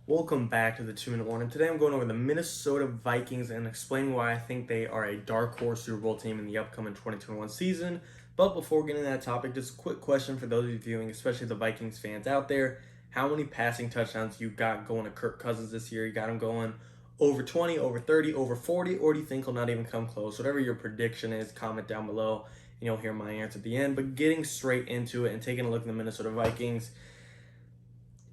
Welcome back to the 2 Minute Warning. Today I'm going over the Minnesota Vikings and explaining why I think they are a dark horse Super Bowl team in the upcoming 2021 season. But before getting to that topic, just a quick question for those of you viewing, especially the Vikings fans out there. How many passing touchdowns you got going to Kirk Cousins this year? You got him going over 20, over 30, over 40, or do you think he'll not even come close? Whatever your prediction is, comment down below and you'll hear my answer at the end. But getting straight into it and taking a look at the Minnesota Vikings,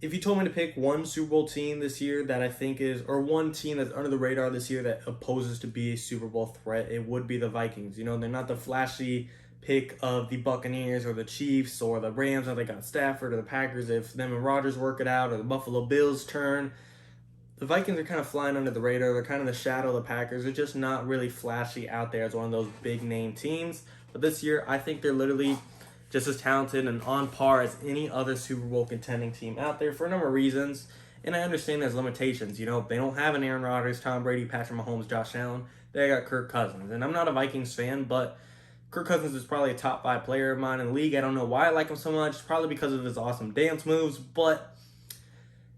if you told me to pick one Super Bowl team this year that I think is, or one team that's under the radar this year that opposes to be a Super Bowl threat, it would be the Vikings. You know, they're not the flashy pick of the Buccaneers or the Chiefs or the Rams, or they got Stafford, or the Packers if them and Rodgers work it out, or the Buffalo Bills turn. The Vikings are kind of flying under the radar. They're kind of the shadow of the Packers. They're just not really flashy out there as one of those big name teams. But this year, I think they're literally just as talented and on par as any other Super Bowl contending team out there for a number of reasons. And I understand there's limitations. You know, they don't have an Aaron Rodgers, Tom Brady, Patrick Mahomes, Josh Allen. They got Kirk Cousins. And I'm not a Vikings fan, but Kirk Cousins is probably a top 5 player of mine in the league. I don't know why I like him so much. Probably because of his awesome dance moves, but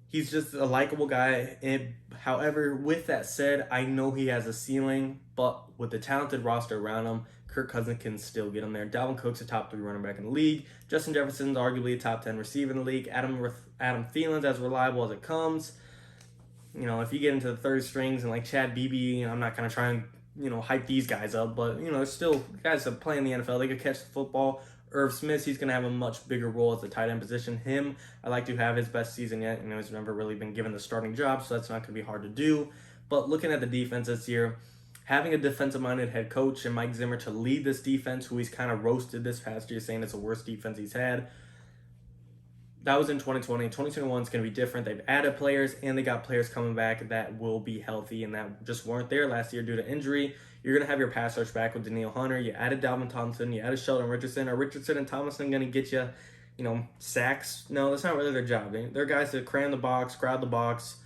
he's just a likable guy. And however, with that said, I know he has a ceiling, but with the talented roster around him, Kirk Cousins can still get him there. Dalvin Cook's a top 3 running back in the league. Justin Jefferson's arguably a top 10 receiver in the league. Adam Thielen's as reliable as it comes. You know, if you get into the third strings and like Chad Beebe, I'm not going to try and, hype these guys up, but, there's still guys that play in the NFL. They could catch the football. Irv Smith, he's going to have a much bigger role at the tight end position. Him, I like to have his best season yet. He's never really been given the starting job, so that's not going to be hard to do. But looking at the defense this year, having a defensive-minded head coach and Mike Zimmer to lead this defense, who he's kind of roasted this past year, saying it's the worst defense he's had. That was in 2020. 2021 is going to be different. They've added players, and they got players coming back that will be healthy and that just weren't there last year due to injury. You're going to have your pass rush back with Danielle Hunter. You added Dalvin Thompson. You added Sheldon Richardson. Are Richardson and Thomason going to get you, sacks? No, that's not really their job. They're guys that cram the box, crowd the box,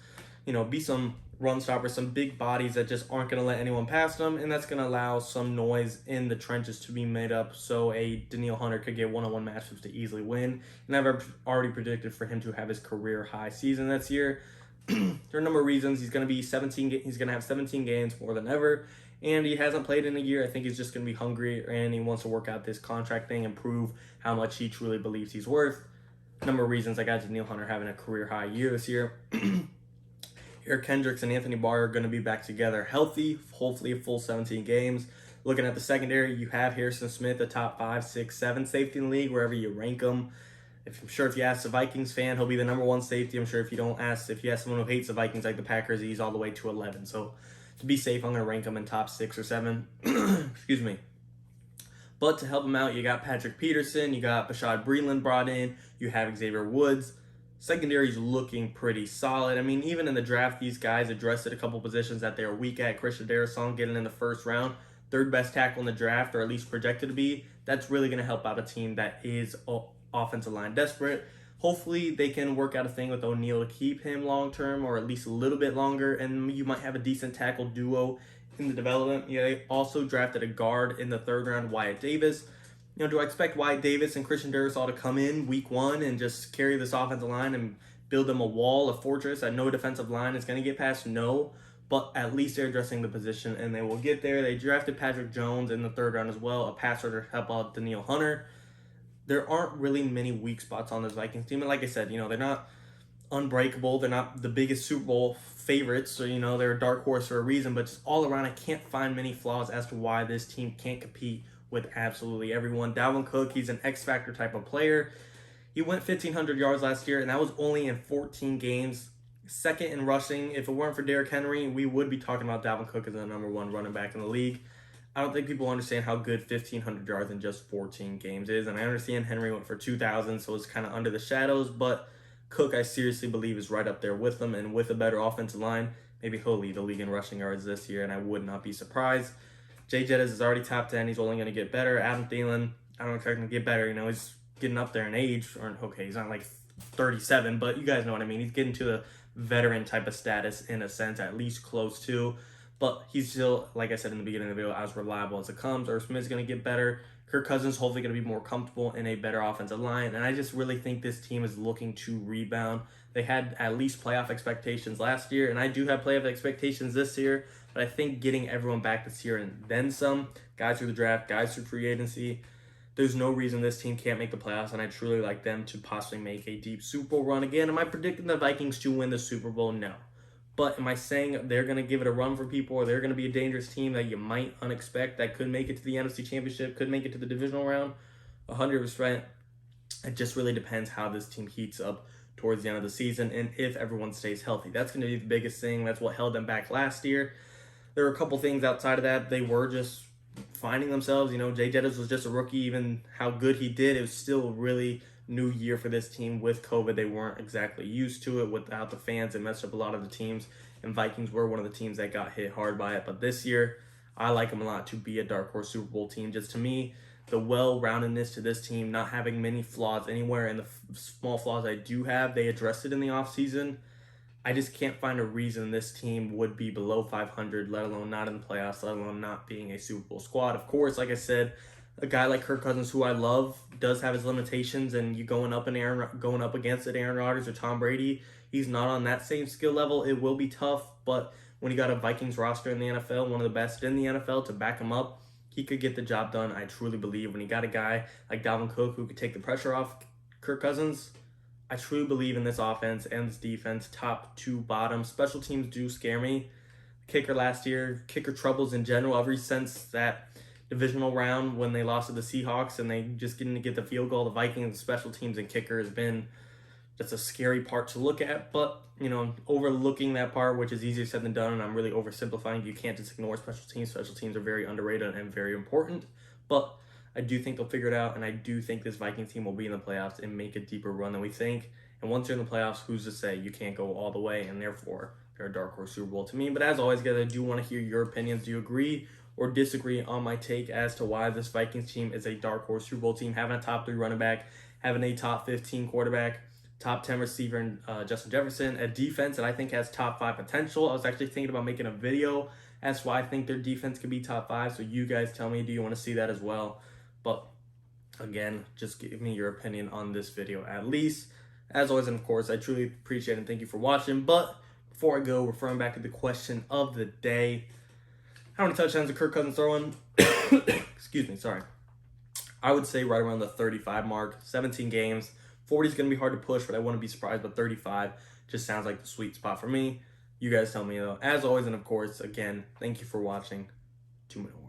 be some run stoppers, some big bodies that just aren't going to let anyone pass them, and that's going to allow some noise in the trenches to be made up so a Danielle Hunter could get one-on-one matchups to easily win. And I've already predicted for him to have his career high season this year. There are a number of reasons. He's going to have 17 games more than ever, and he hasn't played in a year. I think he's just going to be hungry, and he wants to work out this contract thing and prove how much he truly believes he's worth. A number of reasons I got Danielle Hunter having a career high year this year. Eric Kendricks and Anthony Barr are going to be back together healthy, hopefully a full 17 games. Looking at the secondary, you have Harrison Smith, a top 5, 6, 7 safety in the league, wherever you rank him. I'm sure if you ask a Vikings fan, he'll be the number 1 safety. I'm sure if you ask someone who hates the Vikings like the Packers, he's all the way to 11. So to be safe, I'm going to rank him in top 6 or 7. Excuse me. But to help him out, you got Patrick Peterson, you got Bashad Breeland brought in, you have Xavier Woods. Secondary's looking pretty solid. Even in the draft, these guys addressed a couple positions that they were weak at. Christian Darrisaw getting in the first round, 3rd best tackle in the draft, or at least projected to be. That's really going to help out a team that is offensive line desperate. Hopefully, they can work out a thing with O'Neal to keep him long-term, or at least a little bit longer, and you might have a decent tackle duo in the development. They also drafted a guard in the 3rd round, Wyatt Davis. Do I expect Wyatt Davis and Christian Darrisaw to come in week 1 and just carry this offensive line and build them a wall, a fortress that no defensive line is going to get past? No, but at least they're addressing the position and they will get there. They drafted Patrick Jones in the 3rd round as well, a passer to help out Danielle Hunter. There aren't really many weak spots on this Vikings team, and like I said, they're not unbreakable. They're not the biggest Super Bowl favorites, so they're a dark horse for a reason, but just all around, I can't find many flaws as to why this team can't compete with absolutely everyone. Dalvin Cook, he's an X-Factor type of player. He went 1,500 yards last year, and that was only in 14 games. 2nd in rushing. If it weren't for Derrick Henry, we would be talking about Dalvin Cook as the number 1 running back in the league. I don't think people understand how good 1,500 yards in just 14 games is, and I understand Henry went for 2,000, so it's kind of under the shadows, but Cook, I seriously believe, is right up there with them, and with a better offensive line, maybe he'll lead the league in rushing yards this year, and I would not be surprised. Jay Jettis is already top 10. He's only going to get better. Adam Thielen, I don't expect him to get better. He's getting up there in age. He's not like 37, but you guys know what I mean. He's getting to the veteran type of status in a sense, at least close to. But he's still, like I said in the beginning of the video, as reliable as it comes. Irv Smith's going to get better. Kirk Cousins hopefully going to be more comfortable in a better offensive line. And I just really think this team is looking to rebound. They had at least playoff expectations last year, and I do have playoff expectations this year. But I think getting everyone back this year and then some, guys through the draft, guys through free agency, there's no reason this team can't make the playoffs, and I truly like them to possibly make a deep Super Bowl run again. Am I predicting the Vikings to win the Super Bowl? No. But am I saying they're going to give it a run for people, or they're going to be a dangerous team that you might unexpect that could make it to the NFC Championship, could make it to the divisional round? 100%. It just really depends how this team heats up towards the end of the season and if everyone stays healthy. That's going to be the biggest thing. That's what held them back last year. There were a couple things outside of that. They were just finding themselves. Jay Jettis was just a rookie. Even how good he did, it was still a really new year for this team with COVID. They weren't exactly used to it without the fans. It messed up a lot of the teams, and Vikings were one of the teams that got hit hard by it. But this year, I like them a lot to be a Dark Horse Super Bowl team. Just to me, the well-roundedness to this team, not having many flaws anywhere, and the small flaws I do have, they addressed it in the offseason. I just can't find a reason this team would be below 500, let alone not in the playoffs, let alone not being a Super Bowl squad. Of course, like I said, a guy like Kirk Cousins, who I love, does have his limitations, and you going up against Aaron Rodgers or Tom Brady, he's not on that same skill level. It will be tough, but when you got a Vikings roster in the NFL, one of the best in the NFL, to back him up, he could get the job done. I truly believe when you got a guy like Dalvin Cook who could take the pressure off Kirk Cousins, I truly believe in this offense and this defense, top to bottom. Special teams do scare me. Kicker last year, kicker troubles in general, ever since that divisional round when they lost to the Seahawks and they just didn't get the field goal. The Vikings, special teams and kicker has been just a scary part to look at. But, overlooking that part, which is easier said than done, and I'm really oversimplifying. You can't just ignore special teams. Special teams are very underrated and very important. But I do think they'll figure it out, and I do think this Vikings team will be in the playoffs and make a deeper run than we think. And once you're in the playoffs, who's to say you can't go all the way, and therefore they're a Dark Horse Super Bowl to me. But as always, guys, I do want to hear your opinions. Do you agree or disagree on my take as to why this Vikings team is a Dark Horse Super Bowl team, having a top 3 running back, having a top 15 quarterback, top 10 receiver in Justin Jefferson, a defense that I think has top 5 potential? I was actually thinking about making a video as to why I think their defense could be top 5, so you guys tell me, do you want to see that as well? But again, just give me your opinion on this video at least. As always, and of course, I truly appreciate it and thank you for watching. But before I go, referring back to the question of the day, how many touchdowns did Kirk Cousins throw in? Excuse me, sorry. I would say right around the 35 mark, 17 games. 40 is going to be hard to push, but I wouldn't be surprised, but 35 just sounds like the sweet spot for me. You guys tell me, though. As always, and of course, again, thank you for watching. 2-minute warning.